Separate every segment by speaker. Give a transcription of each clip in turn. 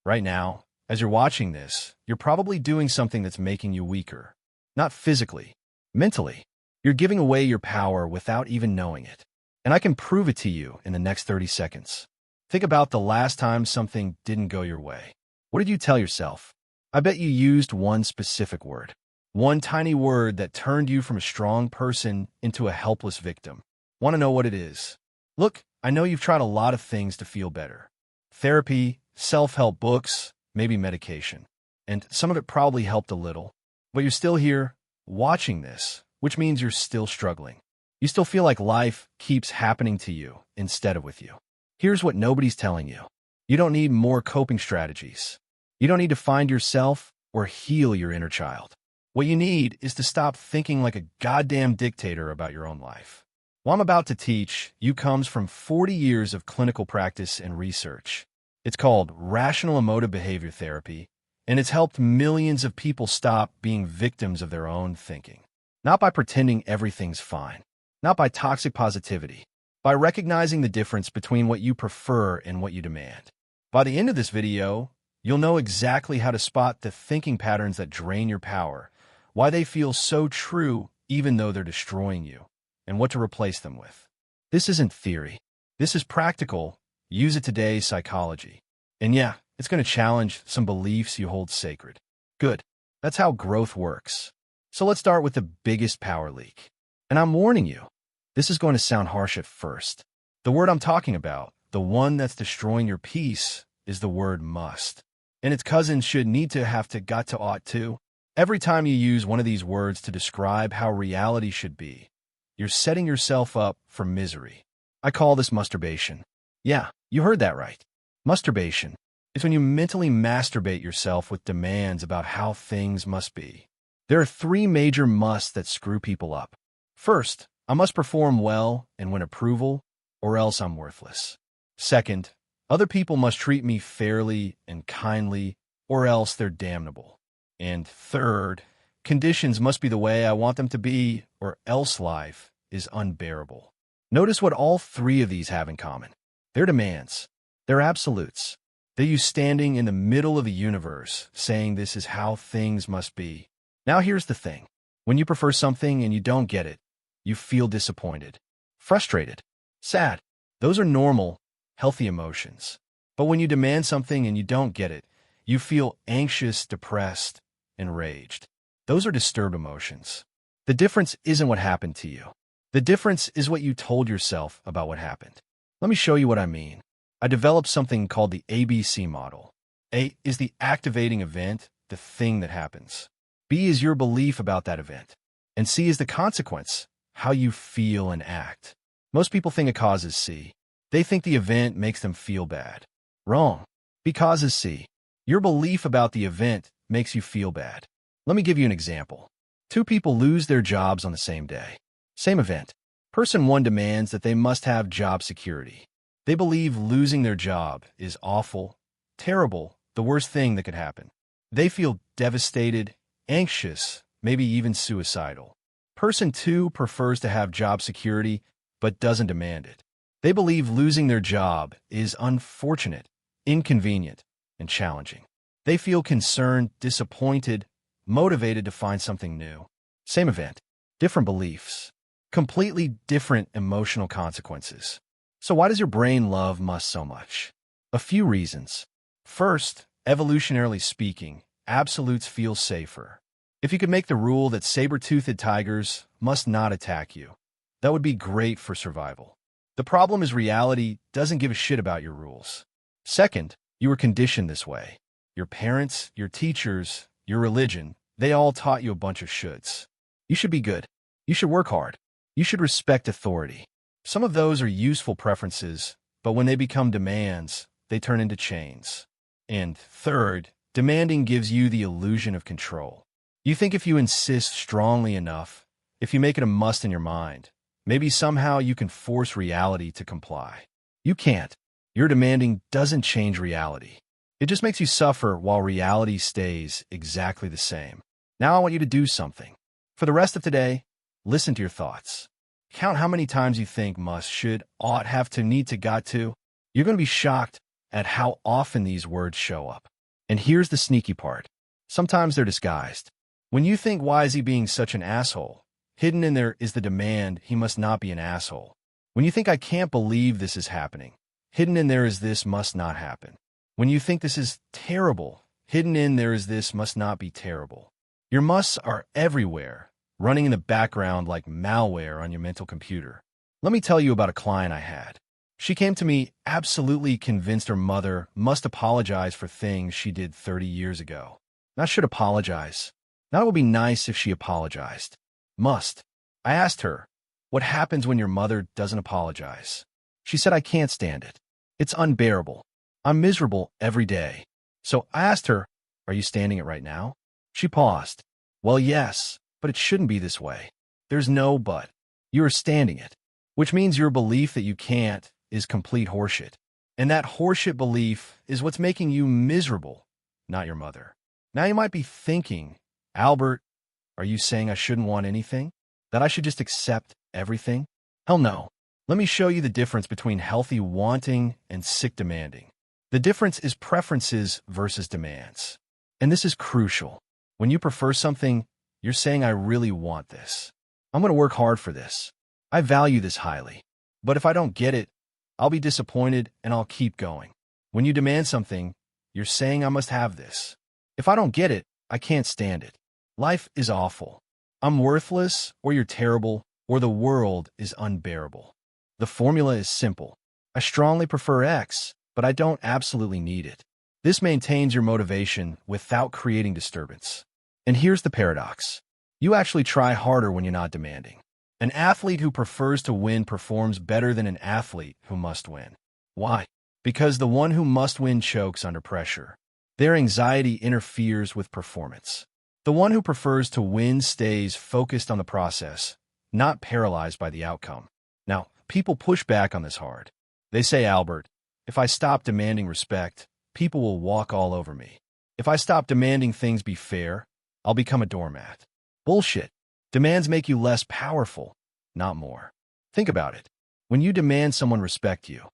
Speaker 1: Right now, as you're watching this, you're probably doing something that's making you weaker. Not physically, mentally. You're giving away your power without even knowing it. And I can prove it to you in the next 30 seconds. Think about the last time something didn't go your way. What did you tell yourself? I bet you used one specific word. One tiny word that turned you from a strong person into a helpless victim. Want to know what it is? Look, I know you've tried a lot of things to feel better. Therapy, self-help books, maybe medication. And some of it probably helped a little. But you're still here, watching this, which means you're still struggling. You still feel like life keeps happening to you instead of with you. Here's what nobody's telling you. You don't need more coping strategies. You don't need to find yourself or heal your inner child. What you need is to stop thinking like a goddamn dictator about your own life. What I'm about to teach you comes from 40 years of clinical practice and research. It's called Rational Emotive Behavior Therapy, and it's helped millions of people stop being victims of their own thinking. Not by pretending everything's fine, not by toxic positivity, by recognizing the difference between what you prefer and what you demand. By the end of this video, you'll know exactly how to spot the thinking patterns that drain your power, why they feel so true even though they're destroying you, and what to replace them with. This isn't theory. This is practical, use it today psychology. And yeah, it's going to challenge some beliefs you hold sacred. Good. That's how growth works. So let's start with the biggest power leak. And I'm warning you, this is going to sound harsh at first. The word I'm talking about, the one that's destroying your peace, is the word must. And its cousin should need to have to got to ought to. Every time you use one of these words to describe how reality should be, you're setting yourself up for misery. I call this masturbation. Yeah, you heard that right. Masturbation is when you mentally masturbate yourself with demands about how things must be. There are three major musts that screw people up. First, I must perform well and win approval, or else I'm worthless. Second, other people must treat me fairly and kindly, or else they're damnable. And third, conditions must be the way I want them to be, or else life is unbearable. Notice what all three of these have in common. They're demands. They're absolutes. They're you standing in the middle of the universe, saying this is how things must be. Now here's the thing. When you prefer something and you don't get it, you feel disappointed, frustrated, sad. Those are normal, healthy emotions. But when you demand something and you don't get it, you feel anxious, depressed, enraged. Those are disturbed emotions. The difference isn't what happened to you. The difference is what you told yourself about what happened. Let me show you what I mean. I developed something called the ABC model. A is the activating event, the thing that happens. B is your belief about that event. And C is the consequence, how you feel and act. Most people think a cause is C. They think the event makes them feel bad. Wrong. B causes C. Your belief about the event makes you feel bad. Let me give you an example. Two people lose their jobs on the same day. Same event. Person one demands that they must have job security. They believe losing their job is awful, terrible, the worst thing that could happen. They feel devastated, anxious, maybe even suicidal. Person two prefers to have job security, but doesn't demand it. They believe losing their job is unfortunate, inconvenient, and challenging. They feel concerned, disappointed, motivated to find something new. Same event, different beliefs, completely different emotional consequences. So why does your brain love must so much? A few reasons. First, evolutionarily speaking, absolutes feel safer. If you could make the rule that saber-toothed tigers must not attack you, that would be great for survival. The problem is reality doesn't give a shit about your rules. Second, you were conditioned this way. Your parents, your teachers, your religion, they all taught you a bunch of shoulds. You should be good. You should work hard. You should respect authority. Some of those are useful preferences, but when they become demands, they turn into chains. And third, demanding gives you the illusion of control. You think if you insist strongly enough, if you make it a must in your mind, maybe somehow you can force reality to comply. You can't. Your demanding doesn't change reality. It just makes you suffer while reality stays exactly the same. Now I want you to do something. For the rest of today, listen to your thoughts. Count how many times you think must, should, ought, have to, need to, got to. You're going to be shocked at how often these words show up. And here's the sneaky part. Sometimes they're disguised. When you think, why is he being such an asshole? Hidden in there is the demand, he must not be an asshole. When you think, I can't believe this is happening, hidden in there is this must not happen. When you think this is terrible, hidden in there is this must not be terrible. Your musts are everywhere, running in the background like malware on your mental computer. Let me tell you about a client I had. She came to me absolutely convinced her mother must apologize for things she did 30 years ago. Not should apologize. Not it would be nice if she apologized. Must. I asked her, what happens when your mother doesn't apologize? She said, I can't stand it. It's unbearable. I'm miserable every day. So I asked her, are you standing it right now? She paused. Well, yes, but it shouldn't be this way. There's no but. You are standing it, which means your belief that you can't is complete horseshit. And that horseshit belief is what's making you miserable, not your mother. Now you might be thinking, Albert, are you saying I shouldn't want anything? That I should just accept everything? Hell no. Let me show you the difference between healthy wanting and sick demanding. The difference is preferences versus demands. And this is crucial. When you prefer something, you're saying, I really want this. I'm going to work hard for this. I value this highly. But if I don't get it, I'll be disappointed and I'll keep going. When you demand something, you're saying, I must have this. If I don't get it, I can't stand it. Life is awful. I'm worthless, or you're terrible, or the world is unbearable. The formula is simple. I strongly prefer X, but I don't absolutely need it. This maintains your motivation without creating disturbance. And here's the paradox. You actually try harder when you're not demanding. An athlete who prefers to win performs better than an athlete who must win. Why? Because the one who must win chokes under pressure. Their anxiety interferes with performance. The one who prefers to win stays focused on the process, not paralyzed by the outcome. Now, people push back on this hard. They say, Albert, if I stop demanding respect, people will walk all over me. If I stop demanding things be fair, I'll become a doormat. Bullshit. Demands make you less powerful, not more. Think about it. When you demand someone respect you,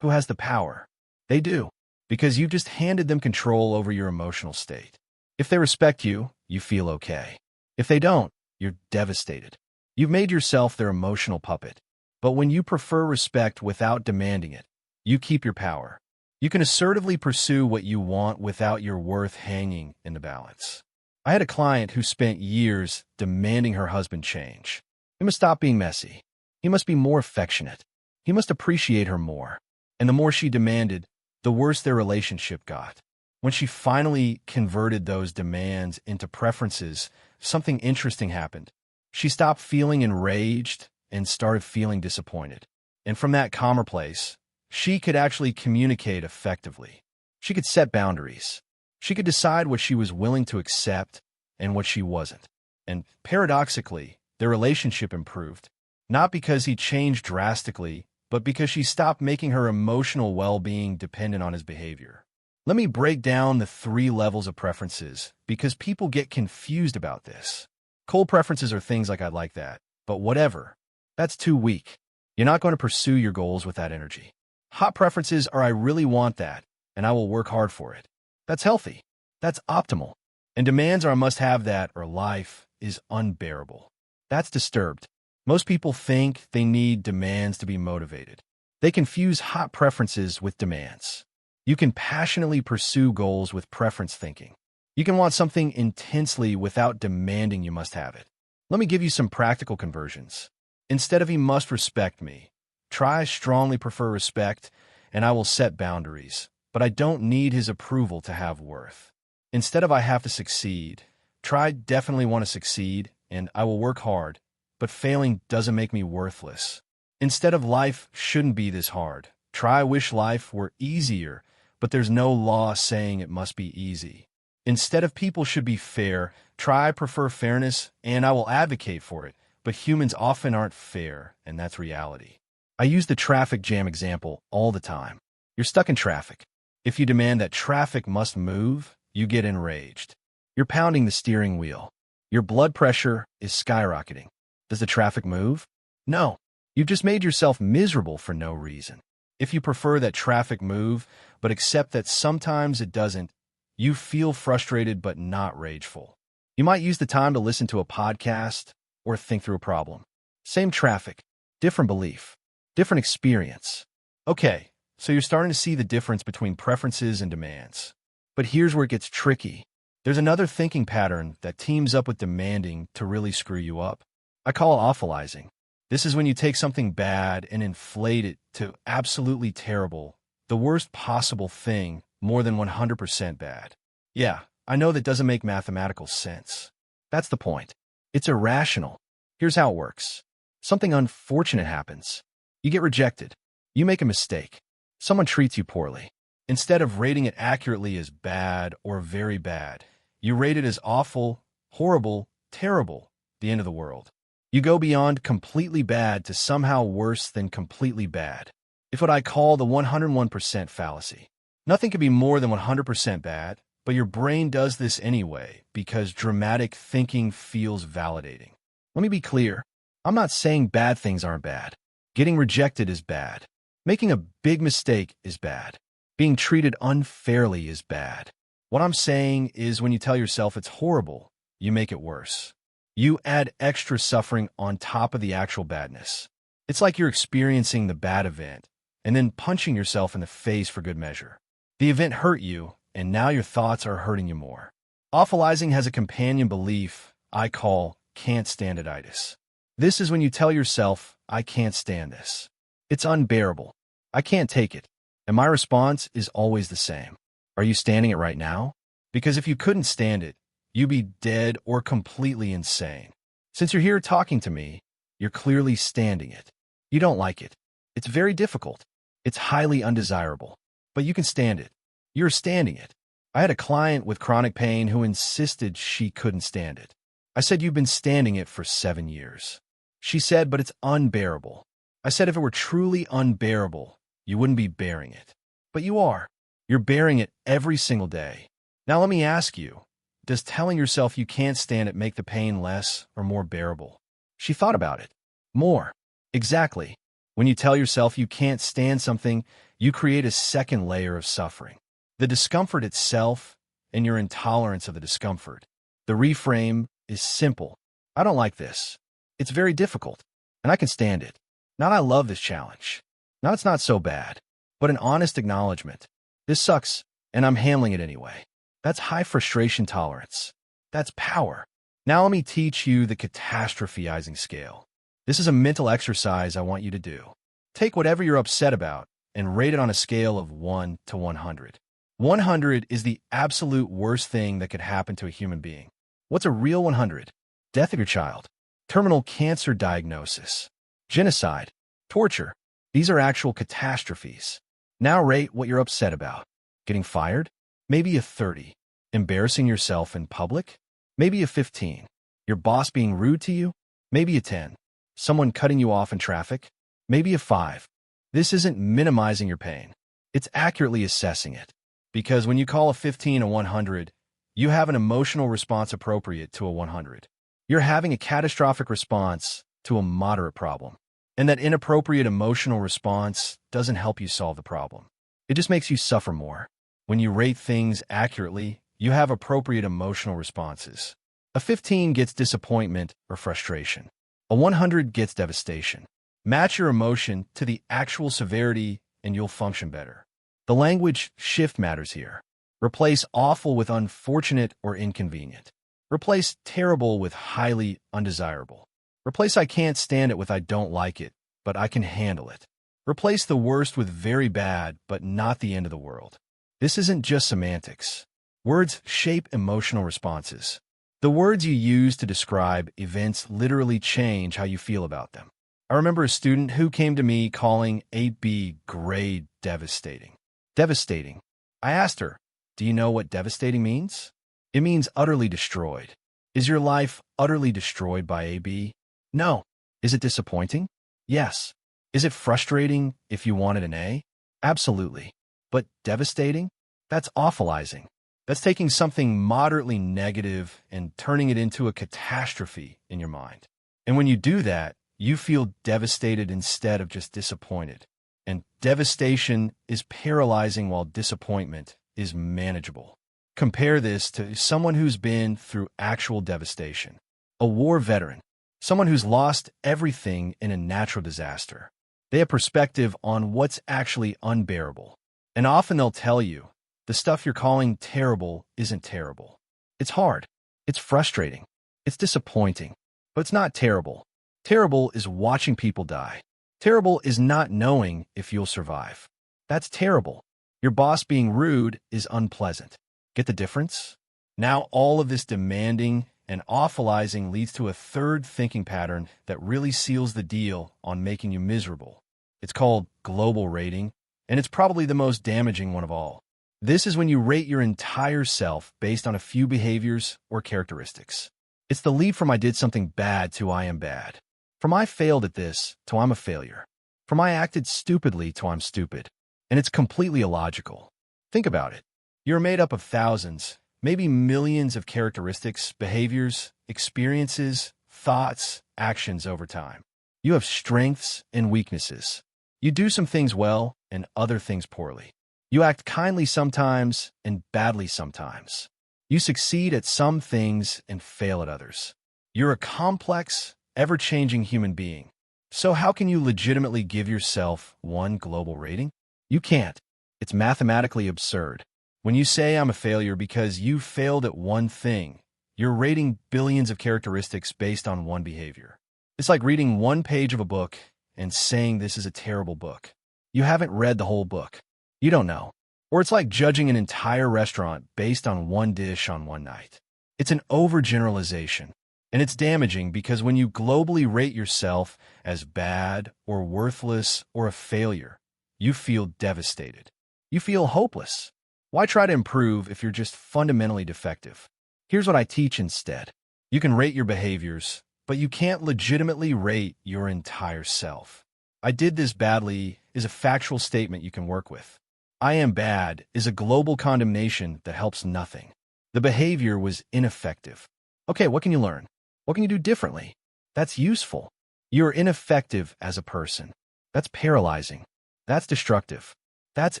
Speaker 1: who has the power? They do, because you've just handed them control over your emotional state. If they respect you, you feel okay. If they don't, you're devastated. You've made yourself their emotional puppet. But when you prefer respect without demanding it, you keep your power. You can assertively pursue what you want without your worth hanging in the balance. I had a client who spent years demanding her husband change. He must stop being messy. He must be more affectionate. He must appreciate her more. And the more she demanded, the worse their relationship got. When she finally converted those demands into preferences, something interesting happened. She stopped feeling enraged and started feeling disappointed. And from that calmer place, she could actually communicate effectively. She could set boundaries. She could decide what she was willing to accept and what she wasn't. And paradoxically, their relationship improved, not because he changed drastically, but because she stopped making her emotional well-being dependent on his behavior. Let me break down the 3 levels of preferences, because people get confused about this. Cold preferences are things like, I'd like that, but whatever. That's too weak. You're not going to pursue your goals with that energy. Hot preferences are, I really want that, and I will work hard for it. That's healthy. That's optimal. And demands are, I must have that, or life is unbearable. That's disturbed. Most people think they need demands to be motivated. They confuse hot preferences with demands. You can passionately pursue goals with preference thinking. You can want something intensely without demanding you must have it. Let me give you some practical conversions. Instead of he must respect me, try strongly prefer respect, and I will set boundaries, but I don't need his approval to have worth. Instead of I have to succeed, try definitely want to succeed, and I will work hard, but failing doesn't make me worthless. Instead of life shouldn't be this hard, try wish life were easier, but there's no law saying it must be easy. Instead of people should be fair, try prefer fairness, and I will advocate for it, but humans often aren't fair, and that's reality. I use the traffic jam example all the time. You're stuck in traffic. If you demand that traffic must move, you get enraged. You're pounding the steering wheel. Your blood pressure is skyrocketing. Does the traffic move? No. You've just made yourself miserable for no reason. If you prefer that traffic move, but accept that sometimes it doesn't, you feel frustrated but not rageful. You might use the time to listen to a podcast or think through a problem. Same traffic, different belief, different experience. Okay, so you're starting to see the difference between preferences and demands. But here's where it gets tricky. There's another thinking pattern that teams up with demanding to really screw you up. I call it awfulizing. This is when you take something bad and inflate it to absolutely terrible, the worst possible thing, more than 100% bad. Yeah, I know that doesn't make mathematical sense. That's the point. It's irrational. Here's how it works. Something unfortunate happens. You get rejected. You make a mistake. Someone treats you poorly. Instead of rating it accurately as bad or very bad, you rate it as awful, horrible, terrible, the end of the world. You go beyond completely bad to somehow worse than completely bad. It's what I call the 101% fallacy. Nothing can be more than 100% bad, but your brain does this anyway because dramatic thinking feels validating. Let me be clear. I'm not saying bad things aren't bad. Getting rejected is bad. Making a big mistake is bad. Being treated unfairly is bad. What I'm saying is when you tell yourself it's horrible, you make it worse. You add extra suffering on top of the actual badness. It's like you're experiencing the bad event and then punching yourself in the face for good measure. The event hurt you, and now your thoughts are hurting you more. Awfulizing has a companion belief I call can't stand it-itis. This is when you tell yourself, I can't stand this. It's unbearable. I can't take it. And my response is always the same. Are you standing it right now? Because if you couldn't stand it, you'd be dead or completely insane. Since you're here talking to me, you're clearly standing it. You don't like it. It's very difficult. It's highly undesirable. But you can stand it. You're standing it. I had a client with chronic pain who insisted she couldn't stand it. I said, you've been standing it for 7 years. She said, but it's unbearable. I said, if it were truly unbearable, you wouldn't be bearing it. But you are. You're bearing it every single day. Now let me ask you, does telling yourself you can't stand it make the pain less or more bearable? She thought about it. More. Exactly. When you tell yourself you can't stand something, you create a second layer of suffering. The discomfort itself and your intolerance of the discomfort. The reframe is simple. I don't like this. It's very difficult, and I can stand it. Not I love this challenge. Not it's not so bad, but an honest acknowledgement. This sucks, and I'm handling it anyway. That's high frustration tolerance. That's power. Now let me teach you the catastrophizing scale. This is a mental exercise I want you to do. Take whatever you're upset about and rate it on a scale of 1 to 100. 100 is the absolute worst thing that could happen to a human being. What's a real 100? Death of your child. Terminal cancer diagnosis. Genocide. Torture. These are actual catastrophes. Now rate what you're upset about. Getting fired? Maybe a 30. Embarrassing yourself in public? Maybe a 15. Your boss being rude to you? Maybe a 10. Someone cutting you off in traffic? Maybe a 5. This isn't minimizing your pain. It's accurately assessing it. Because when you call a 15 a 100, you have an emotional response appropriate to a 100. You're having a catastrophic response to a moderate problem. And that inappropriate emotional response doesn't help you solve the problem. It just makes you suffer more. When you rate things accurately, you have appropriate emotional responses. A 15 gets disappointment or frustration. A 100 gets devastation. Match your emotion to the actual severity and you'll function better. The language shift matters here. Replace awful with unfortunate or inconvenient. Replace terrible with highly undesirable. Replace I can't stand it with I don't like it, but I can handle it. Replace the worst with very bad, but not the end of the world. This isn't just semantics. Words shape emotional responses. The words you use to describe events literally change how you feel about them. I remember a student who came to me calling 8B grade devastating. Devastating. I asked her, do you know what devastating means? It means utterly destroyed. Is your life utterly destroyed by AB? No. Is it disappointing? Yes. Is it frustrating if you wanted an A? Absolutely. But devastating? That's awfulizing. That's taking something moderately negative and turning it into a catastrophe in your mind. And when you do that, you feel devastated instead of just disappointed. And devastation is paralyzing while disappointment is manageable. Compare this to someone who's been through actual devastation. A war veteran, someone who's lost everything in a natural disaster. They have perspective on what's actually unbearable. And often they'll tell you, the stuff you're calling terrible isn't terrible. It's hard. It's frustrating. It's disappointing. But it's not terrible. Terrible is watching people die. Terrible is not knowing if you'll survive. That's terrible. Your boss being rude is unpleasant. Get the difference? Now all of this demanding and awfulizing leads to a third thinking pattern that really seals the deal on making you miserable. It's called global rating, and it's probably the most damaging one of all. This is when you rate your entire self based on a few behaviors or characteristics. It's the leap from I did something bad to I am bad. From I failed at this to I'm a failure. From I acted stupidly to I'm stupid. And it's completely illogical. Think about it. You're made up of thousands, maybe millions of characteristics, behaviors, experiences, thoughts, actions over time. You have strengths and weaknesses. You do some things well and other things poorly. You act kindly sometimes and badly sometimes. You succeed at some things and fail at others. You're a complex, ever-changing human being. So how can you legitimately give yourself one global rating? You can't. It's mathematically absurd. When you say I'm a failure because you failed at one thing, you're rating billions of characteristics based on one behavior. It's like reading one page of a book and saying this is a terrible book. You haven't read the whole book. You don't know. Or it's like judging an entire restaurant based on one dish on one night. It's an overgeneralization. And it's damaging because when you globally rate yourself as bad or worthless or a failure, you feel devastated. You feel hopeless. Why try to improve if you're just fundamentally defective? Here's what I teach instead. You can rate your behaviors, but you can't legitimately rate your entire self. I did this badly is a factual statement you can work with. I am bad is a global condemnation that helps nothing. The behavior was ineffective. Okay, what can you learn? What can you do differently? That's useful. You're ineffective as a person. That's paralyzing. That's destructive. That's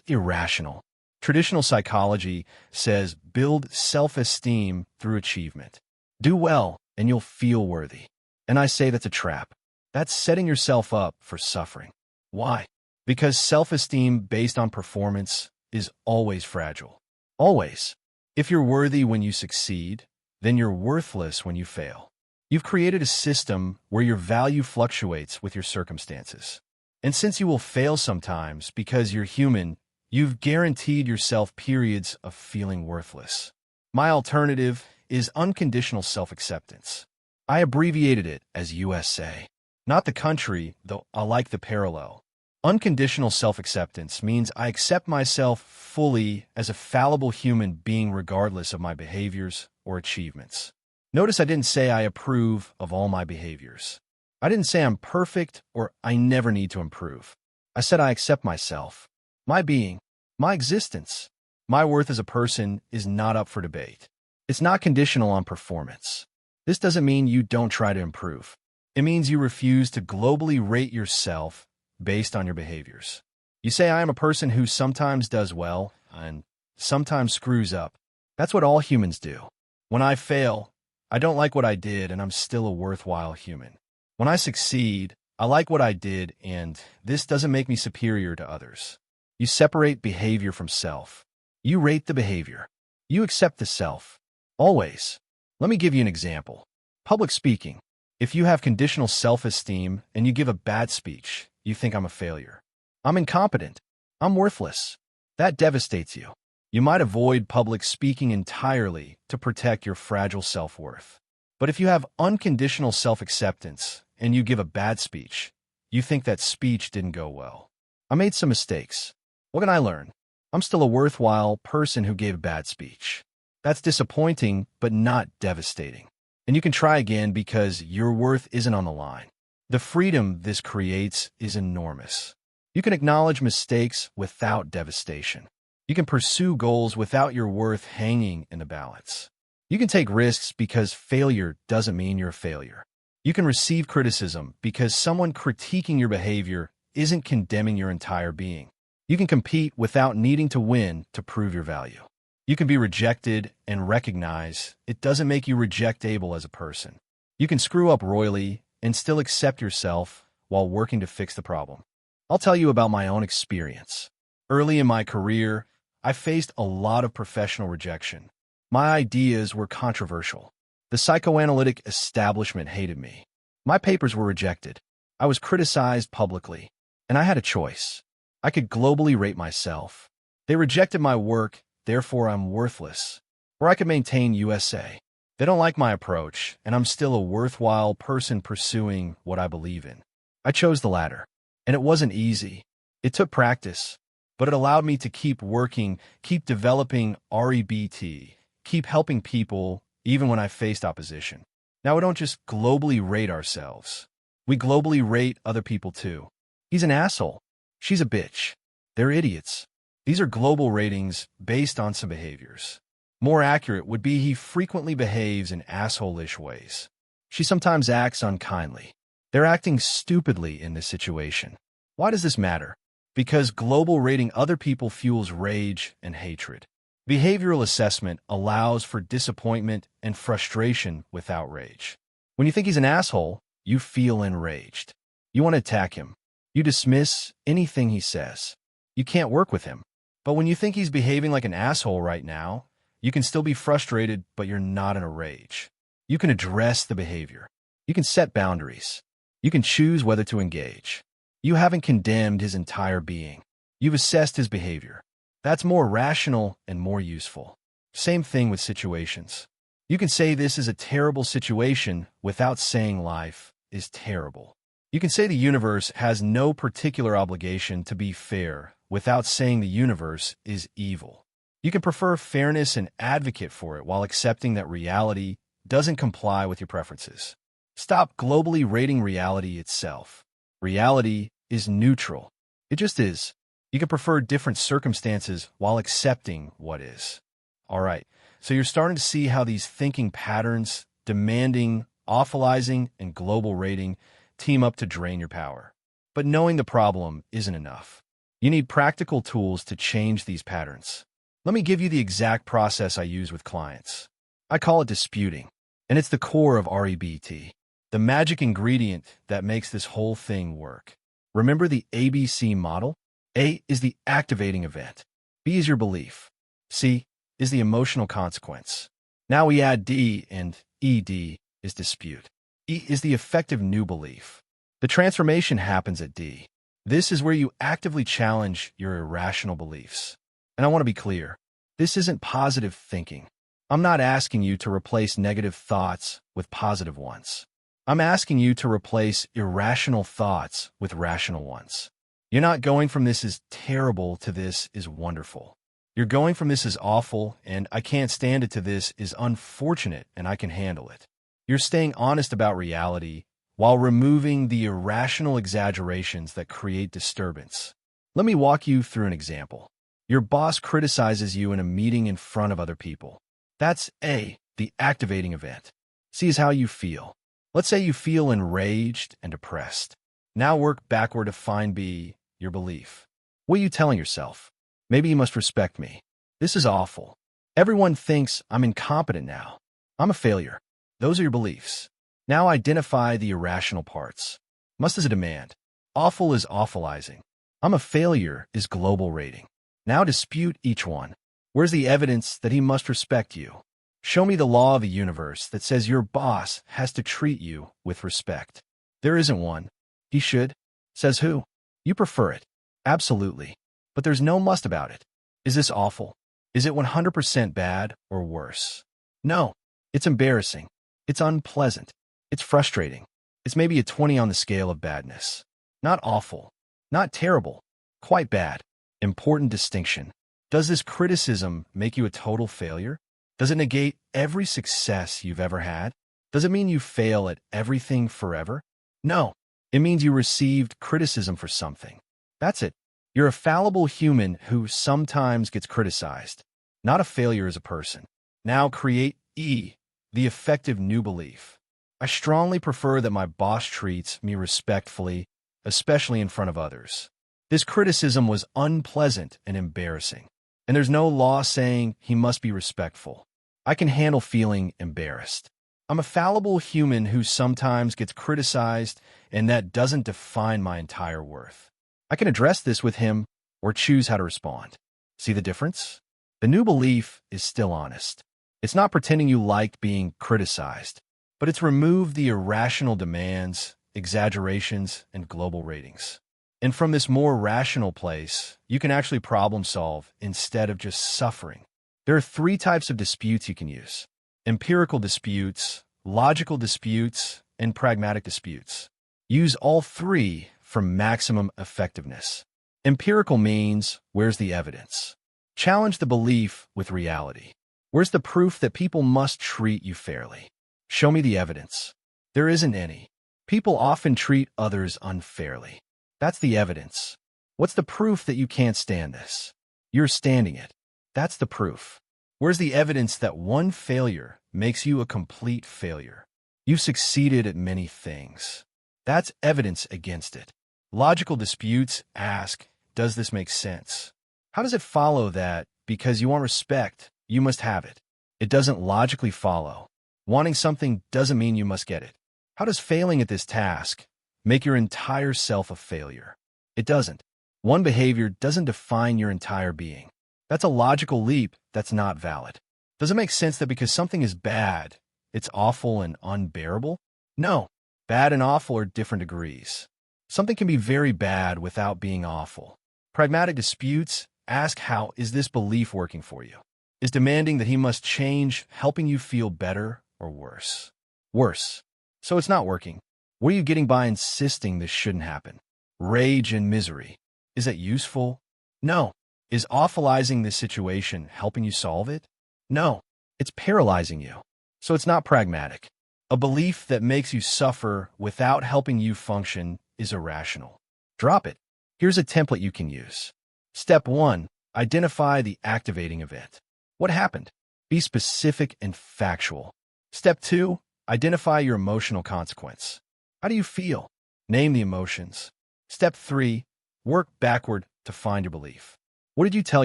Speaker 1: irrational. Traditional psychology says build self-esteem through achievement. Do well and you'll feel worthy. And I say that's a trap. That's setting yourself up for suffering. Why? Because self-esteem based on performance is always fragile. Always. If you're worthy when you succeed, then you're worthless when you fail. You've created a system where your value fluctuates with your circumstances. And since you will fail sometimes because you're human, you've guaranteed yourself periods of feeling worthless. My alternative is unconditional self-acceptance. I abbreviated it as USA. Not the country, though I like the parallel. Unconditional self-acceptance means I accept myself fully as a fallible human being regardless of my behaviors or achievements. Notice I didn't say I approve of all my behaviors. I didn't say I'm perfect or I never need to improve. I said I accept myself, my being, my existence. My worth as a person is not up for debate. It's not conditional on performance. This doesn't mean you don't try to improve. It means you refuse to globally rate yourself based on your behaviors. You say I am a person who sometimes does well and sometimes screws up. That's what all humans do. When I fail, I don't like what I did and I'm still a worthwhile human. When I succeed, I like what I did and this doesn't make me superior to others. You separate behavior from self. You rate the behavior. You accept the self. Always. Let me give you an example. Public speaking. If you have conditional self-esteem and you give a bad speech, you think I'm a failure. I'm incompetent. I'm worthless. That devastates you. You might avoid public speaking entirely to protect your fragile self-worth. But if you have unconditional self-acceptance and you give a bad speech, you think that speech didn't go well. I made some mistakes. What can I learn? I'm still a worthwhile person who gave a bad speech. That's disappointing, but not devastating. And you can try again because your worth isn't on the line. The freedom this creates is enormous. You can acknowledge mistakes without devastation. You can pursue goals without your worth hanging in the balance. You can take risks because failure doesn't mean you're a failure. You can receive criticism because someone critiquing your behavior isn't condemning your entire being. You can compete without needing to win to prove your value. You can be rejected and recognize it doesn't make you rejectable as a person. You can screw up royally and still accept yourself while working to fix the problem. I'll tell you about my own experience. Early in my career, I faced a lot of professional rejection. My ideas were controversial. The psychoanalytic establishment hated me. My papers were rejected. I was criticized publicly, and I had a choice. I could globally rate myself. They rejected my work, therefore I'm worthless. Or I could maintain USA. They don't like my approach, and I'm still a worthwhile person pursuing what I believe in. I chose the latter, and it wasn't easy. It took practice, but it allowed me to keep working, keep developing REBT, keep helping people, even when I faced opposition. Now we don't just globally rate ourselves. We globally rate other people too. He's an asshole. She's a bitch. They're idiots. These are global ratings based on some behaviors. More accurate would be he frequently behaves in asshole-ish ways. She sometimes acts unkindly. They're acting stupidly in this situation. Why does this matter? Because global rating other people fuels rage and hatred. Behavioral assessment allows for disappointment and frustration without rage. When you think he's an asshole, you feel enraged. You want to attack him. You dismiss anything he says. You can't work with him. But when you think he's behaving like an asshole right now, you can still be frustrated, but you're not in a rage. You can address the behavior. You can set boundaries. You can choose whether to engage. You haven't condemned his entire being. You've assessed his behavior. That's more rational and more useful. Same thing with situations. You can say this is a terrible situation without saying life is terrible. You can say the universe has no particular obligation to be fair without saying the universe is evil. You can prefer fairness and advocate for it while accepting that reality doesn't comply with your preferences. Stop globally rating reality itself. Reality is neutral. It just is. You can prefer different circumstances while accepting what is. All right, so you're starting to see how these thinking patterns, demanding, awfulizing, and global rating team up to drain your power. But knowing the problem isn't enough. You need practical tools to change these patterns. Let me give you the exact process I use with clients. I call it disputing, and it's the core of REBT, the magic ingredient that makes this whole thing work. Remember the ABC model? A is the activating event. B is your belief. C is the emotional consequence. Now we add D, and ED is dispute. E is the effective new belief. The transformation happens at D. This is where you actively challenge your irrational beliefs. And I want to be clear, this isn't positive thinking. I'm not asking you to replace negative thoughts with positive ones. I'm asking you to replace irrational thoughts with rational ones. You're not going from this is terrible to this is wonderful. You're going from this is awful and I can't stand it to this is unfortunate and I can handle it. You're staying honest about reality while removing the irrational exaggerations that create disturbance. Let me walk you through an example. Your boss criticizes you in a meeting in front of other people. That's A, the activating event. C is how you feel. Let's say you feel enraged and depressed. Now work backward to find B, your belief. What are you telling yourself? Maybe you must respect me. This is awful. Everyone thinks I'm incompetent now. I'm a failure. Those are your beliefs. Now identify the irrational parts. Must is a demand. Awful is awfulizing. I'm a failure is global rating. Now dispute each one. Where's the evidence that he must respect you? Show me the law of the universe that says your boss has to treat you with respect. There isn't one. He should. Says who? You prefer it. Absolutely. But there's no must about it. Is this awful? Is it 100% bad or worse? No. It's embarrassing. It's unpleasant. It's frustrating. It's maybe a 20 on the scale of badness. Not awful. Not terrible. Quite bad. Important distinction. Does this criticism make you a total failure? Does it negate every success you've ever had? Does it mean you fail at everything forever? No. It means you received criticism for something. That's it. You're a fallible human who sometimes gets criticized, not a failure as a person. Now create E, the effective new belief. I strongly prefer that my boss treats me respectfully, especially in front of others. This criticism was unpleasant and embarrassing. And there's no law saying he must be respectful. I can handle feeling embarrassed. I'm a fallible human who sometimes gets criticized, and that doesn't define my entire worth. I can address this with him or choose how to respond. See the difference? The new belief is still honest. It's not pretending you liked being criticized, but it's removed the irrational demands, exaggerations, and global ratings. And from this more rational place, you can actually problem solve instead of just suffering. There are 3 types of disputes you can use: empirical disputes, logical disputes, and pragmatic disputes. Use all 3 for maximum effectiveness. Empirical means, where's the evidence? Challenge the belief with reality. Where's the proof that people must treat you fairly? Show me the evidence. There isn't any. People often treat others unfairly. That's the evidence. What's the proof that you can't stand this? You're standing it. That's the proof. Where's the evidence that one failure makes you a complete failure? You've succeeded at many things. That's evidence against it. Logical disputes ask, does this make sense? How does it follow that because you want respect, you must have it? It doesn't logically follow. Wanting something doesn't mean you must get it. How does failing at this task make your entire self a failure? It doesn't. One behavior doesn't define your entire being. That's a logical leap that's not valid. Does it make sense that because something is bad, it's awful and unbearable? No. Bad and awful are different degrees. Something can be very bad without being awful. Pragmatic disputes ask, how is this belief working for you? Is demanding that he must change helping you feel better or worse? Worse. So it's not working. What are you getting by insisting this shouldn't happen? Rage and misery. Is that useful? No. Is awfulizing this situation helping you solve it? No. It's paralyzing you. So it's not pragmatic. A belief that makes you suffer without helping you function is irrational. Drop it. Here's a template you can use. Step 1. Identify the activating event. What happened? Be specific and factual. Step 2. Identify your emotional consequence. How do you feel? Name the emotions. Step 3. Work backward to find your belief. What did you tell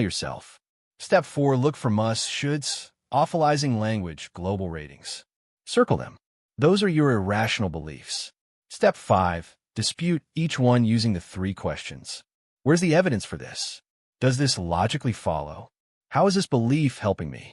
Speaker 1: yourself? Step 4. Look for musts, shoulds, awfulizing language, global ratings. Circle them. Those are your irrational beliefs. Step 5. Dispute each one using the 3 questions. Where's the evidence for this? Does this logically follow? How is this belief helping me?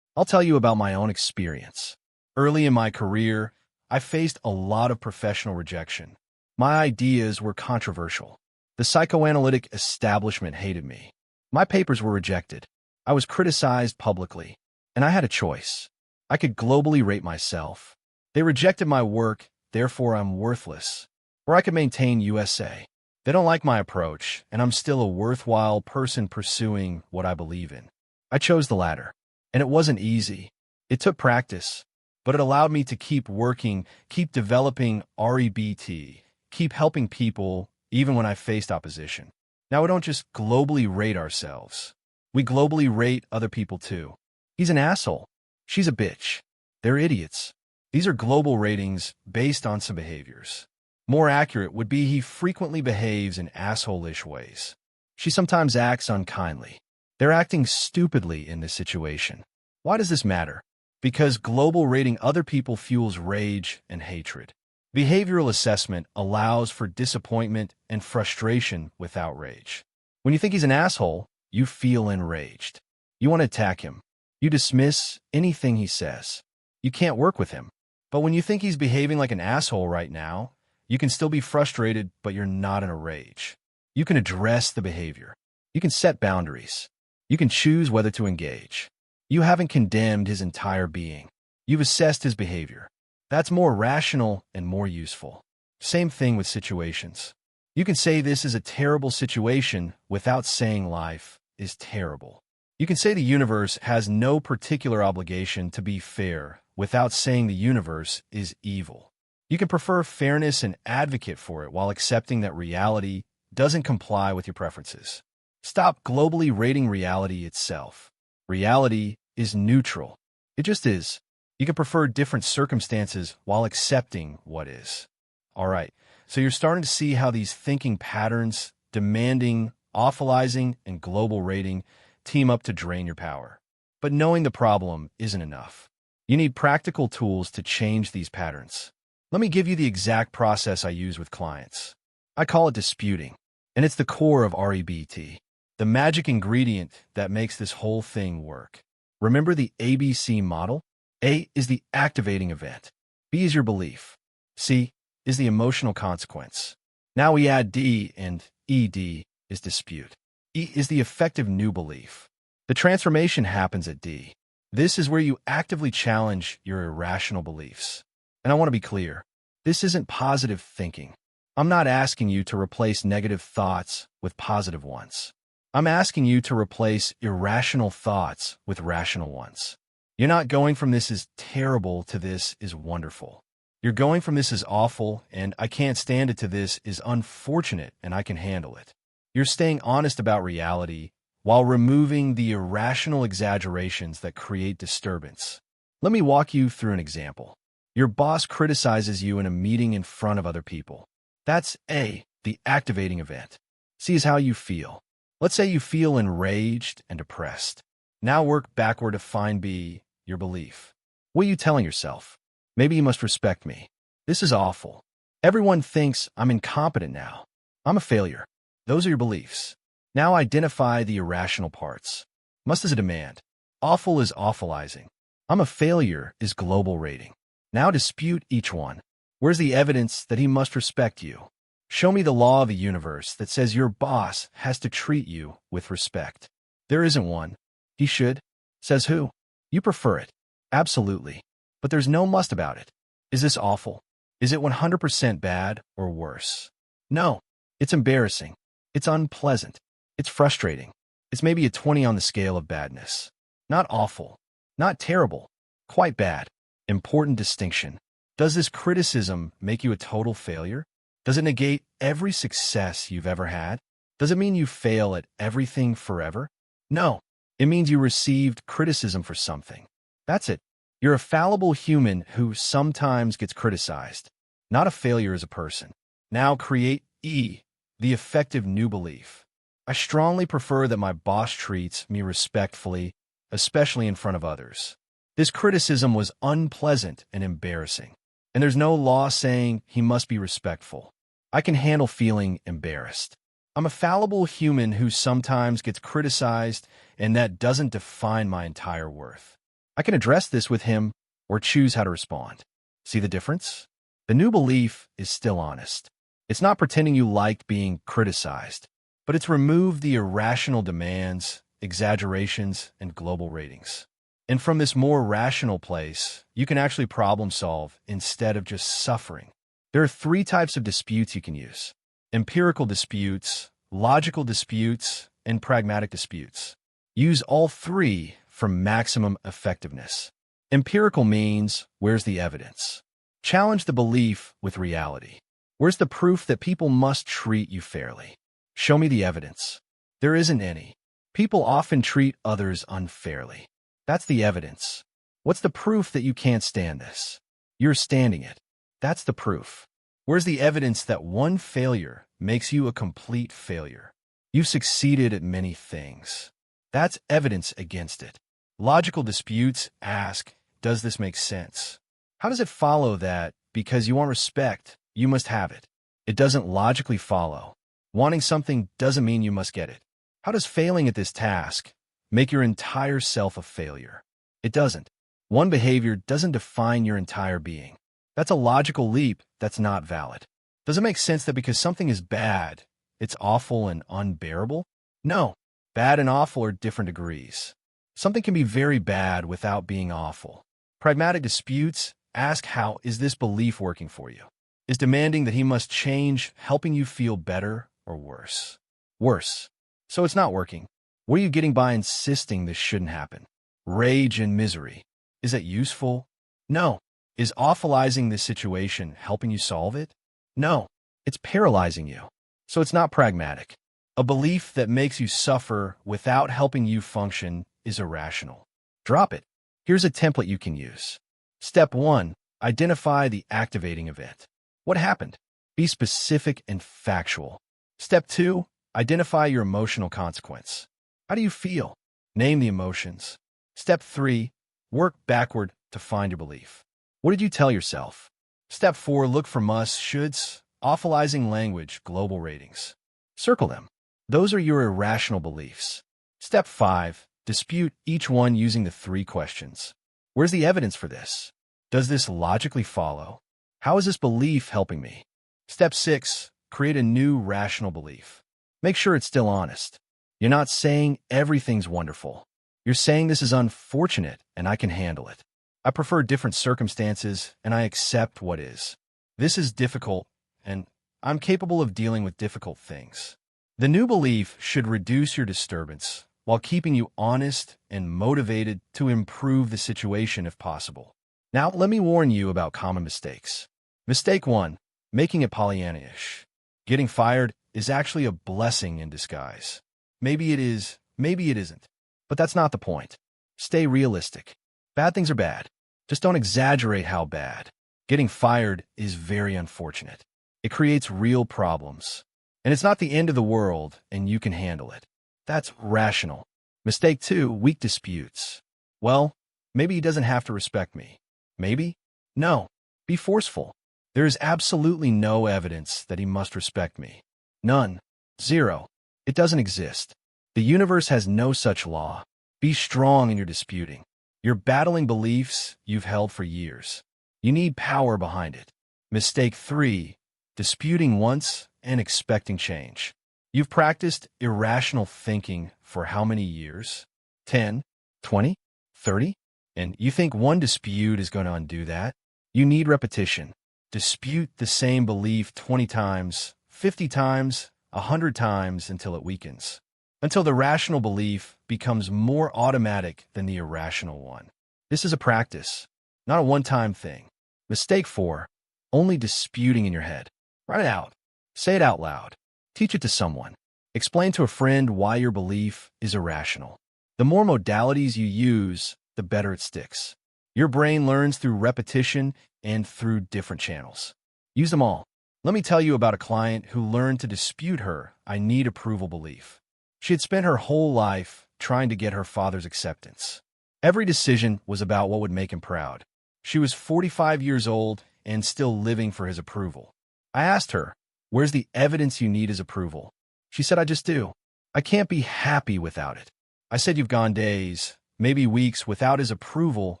Speaker 1: I'll tell you about my own experience. Early in my career, I faced a lot of professional rejection. My ideas were controversial. The psychoanalytic establishment hated me. My papers were rejected. I was criticized publicly, and I had a choice. I could globally rate myself. They rejected my work, therefore I'm worthless. Or I could maintain USA. They don't like my approach, and I'm still a worthwhile person pursuing what I believe in. I chose the latter, and it wasn't easy. It took practice, but it allowed me to keep working, keep developing REBT, keep helping people, even when I faced opposition. Now we don't just globally rate ourselves. We globally rate other people too. He's an asshole. She's a bitch. They're idiots. These are global ratings based on some behaviors. More accurate would be he frequently behaves in asshole-ish ways. She sometimes acts unkindly. They're acting stupidly in this situation. Why does this matter? Because global rating other people fuels rage and hatred. Behavioral assessment allows for disappointment and frustration without rage. When you think he's an asshole, you feel enraged. You want to attack him. You dismiss anything he says. You can't work with him. But when you think he's behaving like an asshole right now, you can still be frustrated, but you're not in a rage. You can address the behavior. You can set boundaries. You can choose whether to engage. You haven't condemned his entire being. You've assessed his behavior. That's more rational and more useful. Same thing with situations. You can say this is a terrible situation without saying life is terrible. You can say the universe has no particular obligation to be fair without saying the universe is evil. You can prefer fairness and advocate for it while accepting that reality doesn't comply with your preferences. Stop globally rating reality itself. Reality is neutral. It just is. You can prefer different circumstances while accepting what is. All right, So you're starting to see how these thinking patterns, demanding, awfulizing, and global rating team up to drain your power. But knowing the problem isn't enough. You need practical tools to change these patterns. Let me give you the exact process I use with clients. I call it disputing, and it's the core of REBT, the magic ingredient that makes this whole thing work. Remember the ABC model? A is the activating event. B is your belief. C is the emotional consequence. Now we add D, and ED is dispute. E is the effective new belief. The transformation happens at D. This is where you actively challenge your irrational beliefs. And I want to be clear, this isn't positive thinking. I'm not asking you to replace negative thoughts with positive ones. I'm asking you to replace irrational thoughts with rational ones. You're not going from this is terrible to this is wonderful. You're going from this is awful and I can't stand it to this is unfortunate and I can handle it. You're staying honest about reality while removing the irrational exaggerations that create disturbance. Let me walk you through an example. Your boss criticizes you in a meeting in front of other people. That's A, the activating event. C is how you feel. Let's say you feel enraged and depressed. Now work backward to find B, your belief. What are you telling yourself? Maybe you must respect me. This is awful. Everyone thinks I'm incompetent now. I'm a failure. Those are your beliefs. Now identify the irrational parts. Must is a demand. Awful is awfulizing. I'm a failure is global rating. Now dispute each one. Where's the evidence that he must respect you? Show me the law of the universe that says your boss has to treat you with respect. There isn't one. He should. Says who? You prefer it. Absolutely. But there's no must about it. Is this awful? Is it 100% bad or worse? No. It's embarrassing. It's unpleasant. It's frustrating. It's maybe a 20 on the scale of badness. Not awful. Not terrible. Quite bad. Important distinction. Does this criticism make you a total failure? Does it negate every success you've ever had? Does it mean you fail at everything forever? No. It means you received criticism for something. That's it. You're a fallible human who sometimes gets criticized, not a failure as a person. Now create E, the effective new belief. I strongly prefer that my boss treats me respectfully, especially in front of others. This criticism was unpleasant and embarrassing, and there's no law saying he must be respectful. I can handle feeling embarrassed. I'm a fallible human who sometimes gets criticized, and that doesn't define my entire worth. I can address this with him or choose how to respond. See the difference? The new belief is still honest. It's not pretending you liked being criticized, but it's removed the irrational demands, exaggerations, and global ratings. And from this more rational place, you can actually problem solve instead of just suffering. There are 3 types of disputes you can use: empirical disputes, logical disputes, and pragmatic disputes. Use all 3 for maximum effectiveness. Empirical means, where's the evidence? Challenge the belief with reality. Where's the proof that people must treat you fairly? Show me the evidence. There isn't any. People often treat others unfairly. That's the evidence. What's the proof that you can't stand this? You're standing it. That's the proof. Where's the evidence that one failure makes you a complete failure? You've succeeded at many things. That's evidence against it. Logical disputes ask, does this make sense? How does it follow that because you want respect, you must have it? It doesn't logically follow. Wanting something doesn't mean you must get it. How does failing at this task make your entire self a failure? It doesn't. One behavior doesn't define your entire being. That's a logical leap that's not valid. Does it make sense that because something is bad, it's awful and unbearable? No. Bad and awful are different degrees. Something can be very bad without being awful. Pragmatic disputes ask, how is this belief working for you? Is demanding that he must change helping you feel better or worse? Worse. So it's not working. What are you getting by insisting this shouldn't happen? Rage and misery. Is that useful? No. Is awfulizing this situation helping you solve it? No. It's paralyzing you. So it's not pragmatic. A belief that makes you suffer without helping you function is irrational. Drop it. Here's a template you can use. Step 1. Identify the activating event. What happened? Be specific and factual. Step 2. Identify your emotional consequence. How do you feel? Name the emotions. Step 3. Work backward to find your belief. What did you tell yourself? Step 4. Look for musts, shoulds, awfulizing language, global ratings. Circle them. Those are your irrational beliefs. Step 5. Dispute each one using the 3 questions. Where's the evidence for this? Does this logically follow? How is this belief helping me? Step 6. Create a new rational belief. Make sure it's still honest. You're not saying everything's wonderful. You're saying this is unfortunate and I can handle it. I prefer different circumstances and I accept what is. This is difficult and I'm capable of dealing with difficult things. The new belief should reduce your disturbance while keeping you honest and motivated to improve the situation if possible. Now, let me warn you about common mistakes. Mistake 1. Making it Pollyanna-ish. Getting fired is actually a blessing in disguise. Maybe it is, maybe it isn't. But that's not the point. Stay realistic. Bad things are bad. Just don't exaggerate how bad. Getting fired is very unfortunate. It creates real problems. And it's not the end of the world, and you can handle it. That's rational. Mistake 2, weak disputes. Well, maybe he doesn't have to respect me. Maybe? No. Be forceful. There is absolutely no evidence that he must respect me. None. Zero. It doesn't exist. The universe has no such law. Be strong in your disputing. You're battling beliefs you've held for years. You need power behind it. Mistake 3, disputing once and expecting change. You've practiced irrational thinking for how many years? 10, 20, 30? And you think one dispute is going to undo that? You need repetition. Dispute the same belief 20 times, 50 times, 100 times until it weakens. Until the rational belief becomes more automatic than the irrational one. This is a practice, not a one-time thing. Mistake 4, only disputing in your head. Write it out. Say it out loud. Teach it to someone. Explain to a friend why your belief is irrational. The more modalities you use, the better it sticks. Your brain learns through repetition and through different channels. Use them all. Let me tell you about a client who learned to dispute her "I need approval" belief. She had spent her whole life trying to get her father's acceptance. Every decision was about what would make him proud. She was 45 years old and still living for his approval. I asked her, "Where's the evidence you need his approval?" She said, "I just do. I can't be happy without it." I said, "You've gone days, maybe weeks without his approval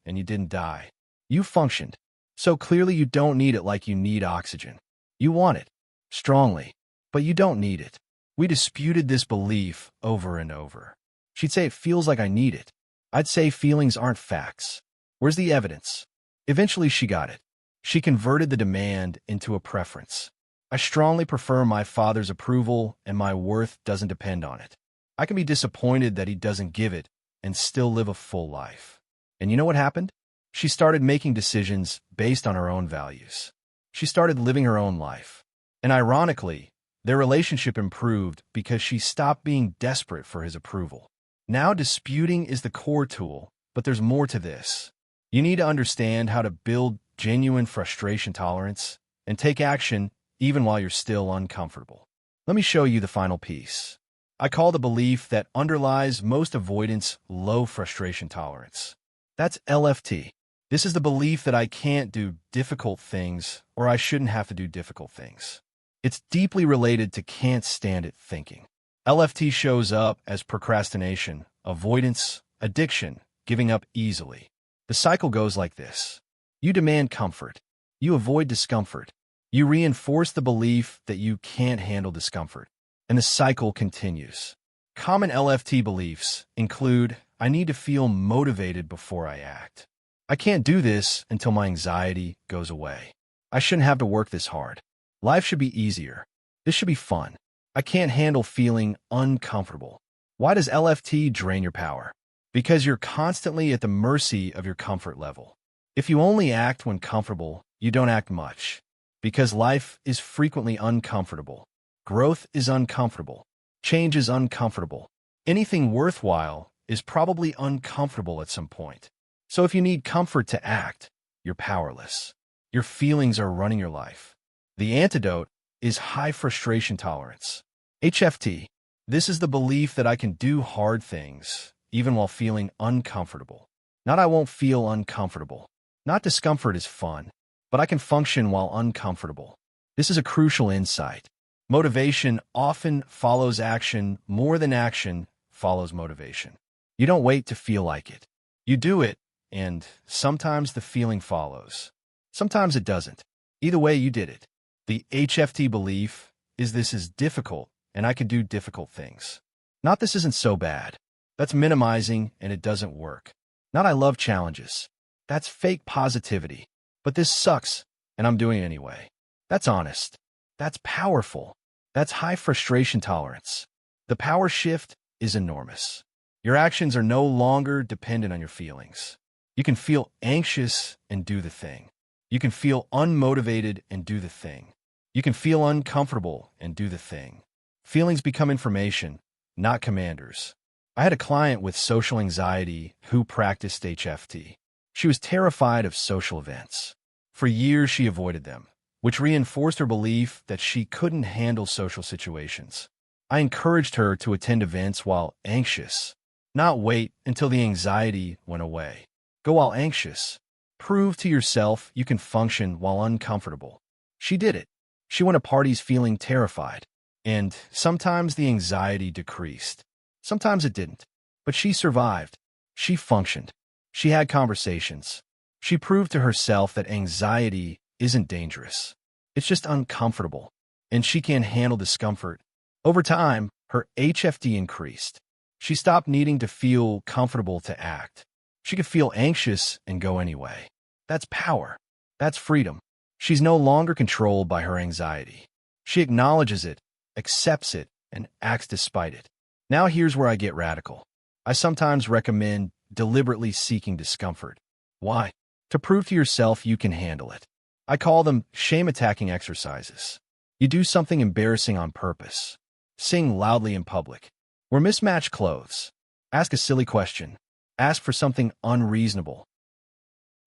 Speaker 1: and you didn't die. You functioned. So clearly you don't need it like you need oxygen. You want it, strongly, but you don't need it." We disputed this belief over and over. She'd say, "It feels like I need it." I'd say, "Feelings aren't facts. Where's the evidence?" Eventually she got it. She converted the demand into a preference. I strongly prefer my father's approval and my worth doesn't depend on it. I can be disappointed that he doesn't give it and still live a full life. And you know what happened? She started making decisions based on her own values. She started living her own life. And ironically, their relationship improved because she stopped being desperate for his approval. Now disputing is the core tool, but there's more to this. You need to understand how to build genuine frustration tolerance and take action even while you're still uncomfortable. Let me show you the final piece. I call the belief that underlies most avoidance low frustration tolerance. That's LFT. This is the belief that I can't do difficult things or I shouldn't have to do difficult things. It's deeply related to can't stand it thinking. LFT shows up as procrastination, avoidance, addiction, giving up easily. The cycle goes like this. You demand comfort. You avoid discomfort. You reinforce the belief that you can't handle discomfort. And the cycle continues. Common LFT beliefs include, I need to feel motivated before I act. I can't do this until my anxiety goes away. I shouldn't have to work this hard. Life should be easier. This should be fun. I can't handle feeling uncomfortable. Why does LFT drain your power? Because you're constantly at the mercy of your comfort level. If you only act when comfortable, you don't act much. Because life is frequently uncomfortable. Growth is uncomfortable. Change is uncomfortable. Anything worthwhile is probably uncomfortable at some point. So if you need comfort to act, you're powerless. Your feelings are running your life. The antidote is high frustration tolerance. HFT. This is the belief that I can do hard things, even while feeling uncomfortable. Not I won't feel uncomfortable. Not discomfort is fun, but I can function while uncomfortable. This is a crucial insight. Motivation often follows action more than action follows motivation. You don't wait to feel like it. You do it, and sometimes the feeling follows. Sometimes it doesn't. Either way, you did it. The HFT belief is this is difficult, and I can do difficult things. Not this isn't so bad. That's minimizing, and it doesn't work. Not I love challenges. That's fake positivity. But this sucks, and I'm doing it anyway. That's honest. That's powerful. That's high frustration tolerance. The power shift is enormous. Your actions are no longer dependent on your feelings. You can feel anxious and do the thing. You can feel unmotivated and do the thing. You can feel uncomfortable and do the thing. Feelings become information, not commanders. I had a client with social anxiety who practiced HFT. She was terrified of social events. For years, she avoided them, which reinforced her belief that she couldn't handle social situations. I encouraged her to attend events while anxious, not wait until the anxiety went away. Go while anxious. Prove to yourself you can function while uncomfortable. She did it. She went to parties feeling terrified, and sometimes the anxiety decreased. Sometimes it didn't. But she survived. She functioned. She had conversations. She proved to herself that anxiety isn't dangerous. It's just uncomfortable, and she can handle discomfort. Over time, her HFT increased. She stopped needing to feel comfortable to act. She could feel anxious and go anyway. That's power. That's freedom. She's no longer controlled by her anxiety. She acknowledges it, accepts it, and acts despite it. Now here's where I get radical. I sometimes recommend deliberately seeking discomfort. Why? To prove to yourself you can handle it. I call them shame-attacking exercises. You do something embarrassing on purpose. Sing loudly in public. Wear mismatched clothes. Ask a silly question. Ask for something unreasonable.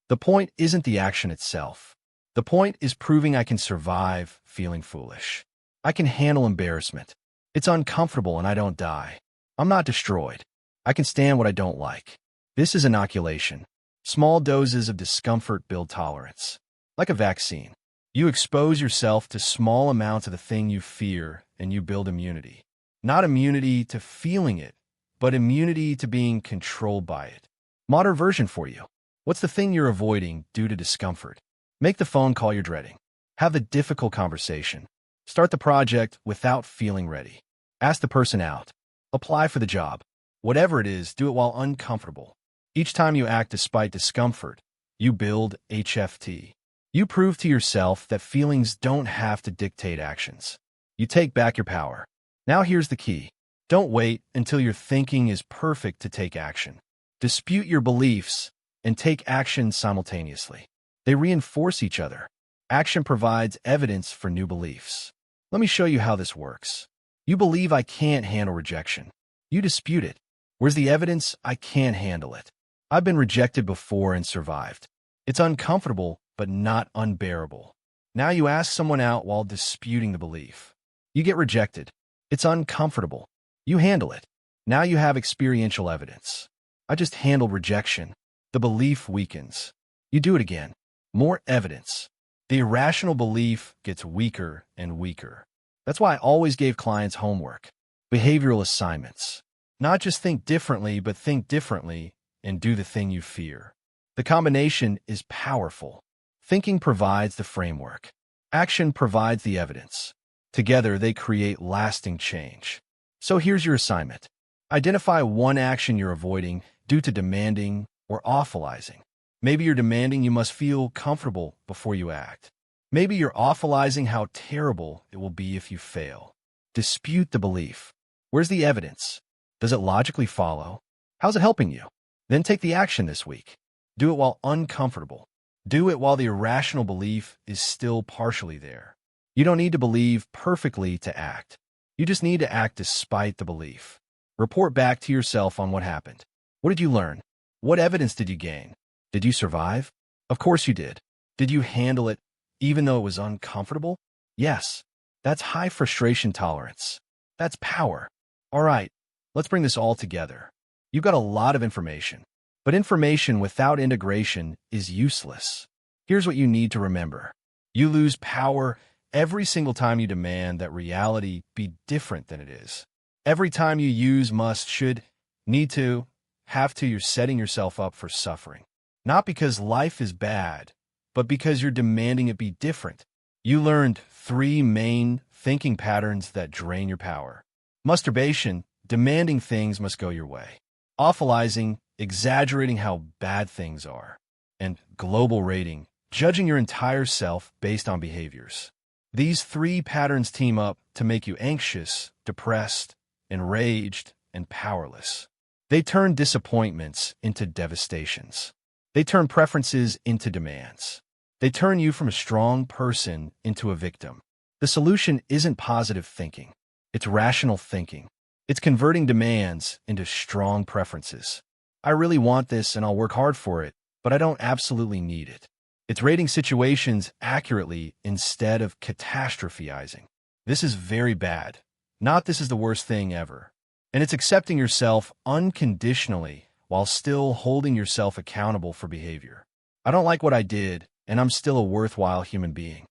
Speaker 1: The point isn't the action itself. The point is proving I can survive feeling foolish. I can handle embarrassment. It's uncomfortable and I don't die. I'm not destroyed. I can stand what I don't like. This is inoculation. Small doses of discomfort build tolerance. Like a vaccine. You expose yourself to small amounts of the thing you fear and you build immunity. Not immunity to feeling it, but immunity to being controlled by it. Modern version for you. What's the thing you're avoiding due to discomfort? Make the phone call you're dreading. Have the difficult conversation. Start the project without feeling ready. Ask the person out. Apply for the job. Whatever it is, do it while uncomfortable. Each time you act despite discomfort, you build HFT. You prove to yourself that feelings don't have to dictate actions. You take back your power. Now here's the key. Don't wait until your thinking is perfect to take action. Dispute your beliefs and take action simultaneously. They reinforce each other. Action provides evidence for new beliefs. Let me show you how this works. You believe I can't handle rejection. You dispute it. Where's the evidence? I can't handle it. I've been rejected before and survived. It's uncomfortable, but not unbearable. Now you ask someone out while disputing the belief. You get rejected. It's uncomfortable. You handle it. Now you have experiential evidence. I just handled rejection. The belief weakens. You do it again. More evidence. The irrational belief gets weaker and weaker. That's why I always gave clients homework, behavioral assignments. Not just think differently, but think differently and do the thing you fear. The combination is powerful. Thinking provides the framework. Action provides the evidence. Together, they create lasting change. So here's your assignment. Identify one action you're avoiding due to demanding or awfulizing. Maybe you're demanding you must feel comfortable before you act. Maybe you're awfulizing how terrible it will be if you fail. Dispute the belief. Where's the evidence? Does it logically follow? How's it helping you? Then take the action this week. Do it while uncomfortable. Do it while the irrational belief is still partially there. You don't need to believe perfectly to act. You just need to act despite the belief. Report back to yourself on what happened. What did you learn? What evidence did you gain? Did you survive? Of course you did. Did you handle it even though it was uncomfortable? Yes, that's high frustration tolerance. That's power. All right, let's bring this all together. You've got a lot of information, but information without integration is useless. Here's what you need to remember. You lose power every single time you demand that reality be different than it is. Every time you use must, should, need to, have to, you're setting yourself up for suffering. Not because life is bad, but because you're demanding it be different. You learned 3 main thinking patterns that drain your power. Masturbation, demanding things must go your way. Awfulizing, exaggerating how bad things are. And global rating, judging your entire self based on behaviors. These 3 patterns team up to make you anxious, depressed, enraged, and powerless. They turn disappointments into devastations. They turn preferences into demands. They turn you from a strong person into a victim. The solution isn't positive thinking. It's rational thinking. It's converting demands into strong preferences. I really want this and I'll work hard for it, but I don't absolutely need it. It's rating situations accurately instead of catastrophizing. This is very bad. Not this is the worst thing ever. And it's accepting yourself unconditionally while still holding yourself accountable for behavior. I don't like what I did, and I'm still a worthwhile human being.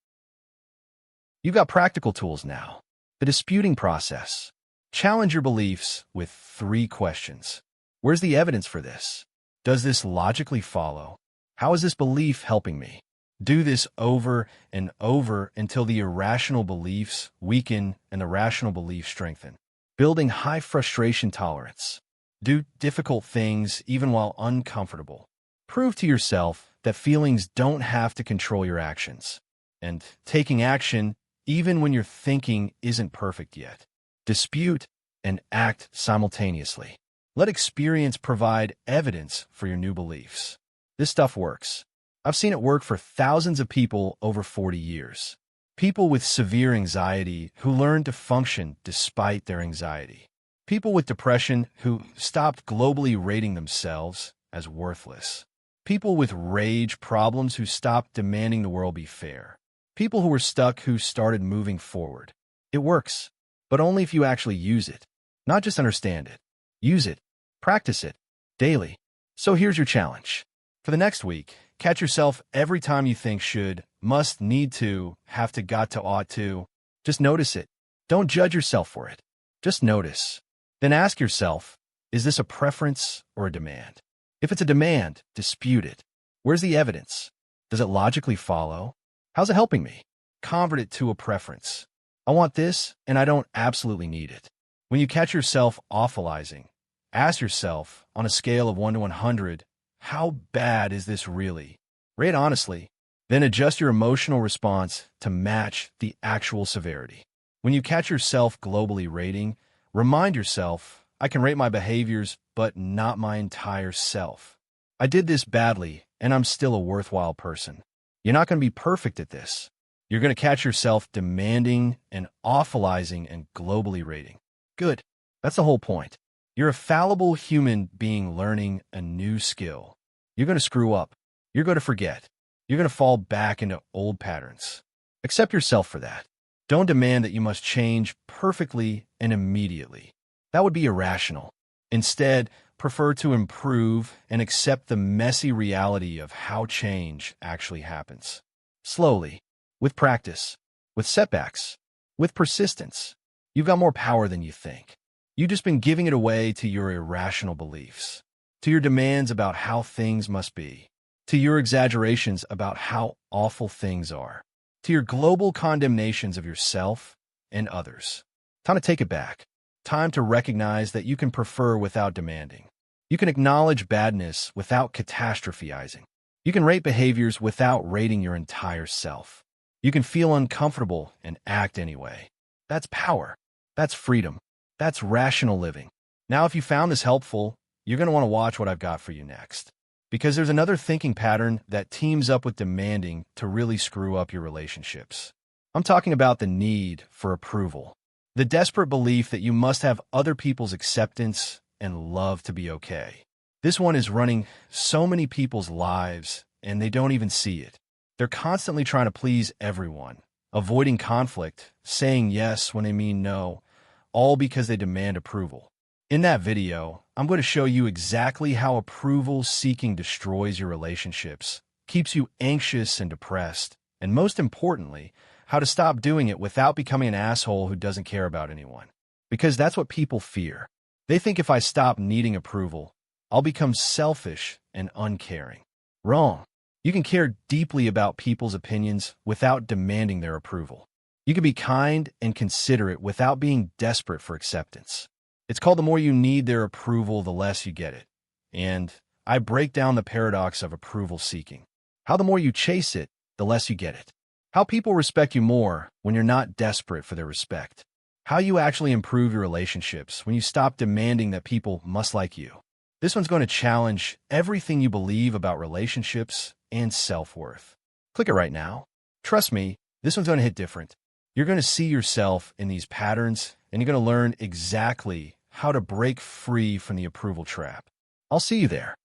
Speaker 1: You've got practical tools now. The disputing process. Challenge your beliefs with 3 questions. Where's the evidence for this? Does this logically follow? How is this belief helping me? Do this over and over until the irrational beliefs weaken and the rational beliefs strengthen. Building high frustration tolerance. Do difficult things even while uncomfortable. Prove to yourself that feelings don't have to control your actions. And taking action even when your thinking isn't perfect yet. Dispute and act simultaneously. Let experience provide evidence for your new beliefs. This stuff works. I've seen it work for thousands of people over 40 years. People with severe anxiety who learned to function despite their anxiety. People with depression who stopped globally rating themselves as worthless. People with rage problems who stopped demanding the world be fair. People who were stuck who started moving forward. It works, but only if you actually use it. Not just understand it. Use it. Practice it. Daily. So here's your challenge. For the next week, catch yourself every time you think should, must, need to, have to, got to, ought to. Just notice it. Don't judge yourself for it. Just notice. Then ask yourself, is this a preference or a demand? If it's a demand, dispute it. Where's the evidence? Does it logically follow? How's it helping me? Convert it to a preference. I want this, and I don't absolutely need it. When you catch yourself awfulizing, ask yourself, on a scale of 1 to 100, how bad is this really? Rate honestly, then adjust your emotional response to match the actual severity. When you catch yourself globally rating, remind yourself, I can rate my behaviors, but not my entire self. I did this badly, and I'm still a worthwhile person. You're not going to be perfect at this. You're going to catch yourself demanding and awfulizing and globally rating. Good. That's the whole point. You're a fallible human being learning a new skill. You're going to screw up. You're going to forget. You're going to fall back into old patterns. Accept yourself for that. Don't demand that you must change perfectly and immediately. That would be irrational. Instead, prefer to improve and accept the messy reality of how change actually happens. Slowly, with practice, with setbacks, with persistence. You've got more power than you think. You've just been giving it away to your irrational beliefs, to your demands about how things must be, to your exaggerations about how awful things are, to your global condemnations of yourself and others. Time to take it back. Time to recognize that you can prefer without demanding. You can acknowledge badness without catastrophizing. You can rate behaviors without rating your entire self. You can feel uncomfortable and act anyway. That's power. That's freedom. That's rational living. Now, if you found this helpful, you're going to want to watch what I've got for you next. Because there's another thinking pattern that teams up with demanding to really screw up your relationships. I'm talking about the need for approval. The desperate belief that you must have other people's acceptance and love to be okay. This one is running so many people's lives, and they don't even see it. They're constantly trying to please everyone, avoiding conflict, saying yes when they mean no, all because they demand approval. In that video, I'm going to show you exactly how approval seeking destroys your relationships, keeps you anxious and depressed, and most importantly, how to stop doing it without becoming an asshole who doesn't care about anyone. Because that's what people fear. They think if I stop needing approval, I'll become selfish and uncaring. Wrong. You can care deeply about people's opinions without demanding their approval. You can be kind and considerate without being desperate for acceptance. It's called the more you need their approval, the less you get it. And I break down the paradox of approval seeking. How the more you chase it, the less you get it. How people respect you more when you're not desperate for their respect. How you actually improve your relationships when you stop demanding that people must like you. This one's going to challenge everything you believe about relationships and self-worth. Click it right now. Trust me, this one's going to hit different. You're going to see yourself in these patterns, and you're going to learn exactly how to break free from the approval trap. I'll see you there.